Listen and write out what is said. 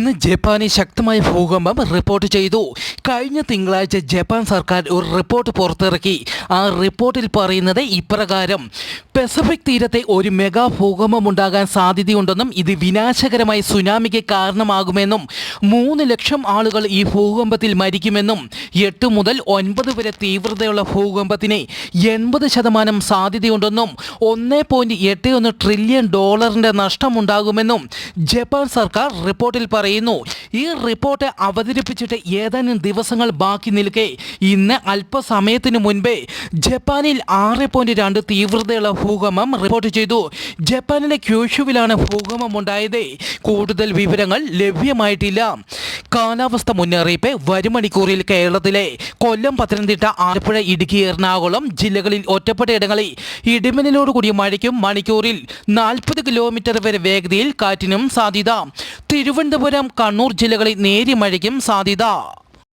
ഇന്ന് ജപ്പാനിൽ ശക്തമായ ഭൂകമ്പം റിപ്പോർട്ട് ചെയ്തു. കഴിഞ്ഞ തിങ്കളാഴ്ച ജപ്പാൻ സർക്കാർ ഒരു റിപ്പോർട്ട് പുറത്തിറക്കി. ആ റിപ്പോർട്ടിൽ പറയുന്നത് ഇപ്രകാരം: പസഫിക് തീരത്തെ ഒരു മെഗാ ഭൂകമ്പം ഉണ്ടാകാൻ സാധ്യതയുണ്ടെന്നും ഇത് വിനാശകരമായ സുനാമിക്ക് കാരണമാകുമെന്നും 3 ലക്ഷം ആളുകൾ ഈ ഭൂകമ്പത്തിൽ മരിക്കുമെന്നും 8 മുതൽ 9 വരെ തീവ്രതയുള്ള ഭൂകമ്പത്തിന് 80% സാധ്യതയുണ്ടെന്നും $1.81 ട്രില്യൺ നഷ്ടമുണ്ടാകുമെന്നും ജപ്പാൻ സർക്കാർ റിപ്പോർട്ടിൽ പറയുന്നു. ഈ റിപ്പോർട്ട് അവതരിപ്പിച്ചിട്ട് ഏതാനും ദിവസങ്ങൾ ബാക്കി നിൽക്കെ ഇന്ന് അല്പസമയത്തിനു മുൻപേ ജപ്പാനിൽ 6.2 തീവ്രതയുള്ള ഭൂകമ്പം റിപ്പോർട്ട് ചെയ്തു. ജപ്പാനിലെ ക്യൂഷുവിലാണ് ഭൂകമ്പം ഉണ്ടായത്. കൂടുതൽ വിവരങ്ങൾ ലഭ്യമായിട്ടില്ല. കാലാവസ്ഥ മുന്നറിയിപ്പ്: വരും മണിക്കൂറിൽ കേരളത്തിലെ കൊല്ലം, പത്തനംതിട്ട, ആലപ്പുഴ, ഇടുക്കി, എറണാകുളം ജില്ലകളിൽ ഒറ്റപ്പെട്ട ഇടങ്ങളിൽ ഇടിമിന്നലോടുകൂടിയ മഴയ്ക്കും മണിക്കൂറിൽ 40 കിലോമീറ്റർ വരെ വേഗതയിൽ കാറ്റിനും സാധ്യത. തിരുവനന്തപുരം, കണ്ണൂർ ജില്ലകളിൽ നേരിയ മഴയ്ക്കും സാധ്യത.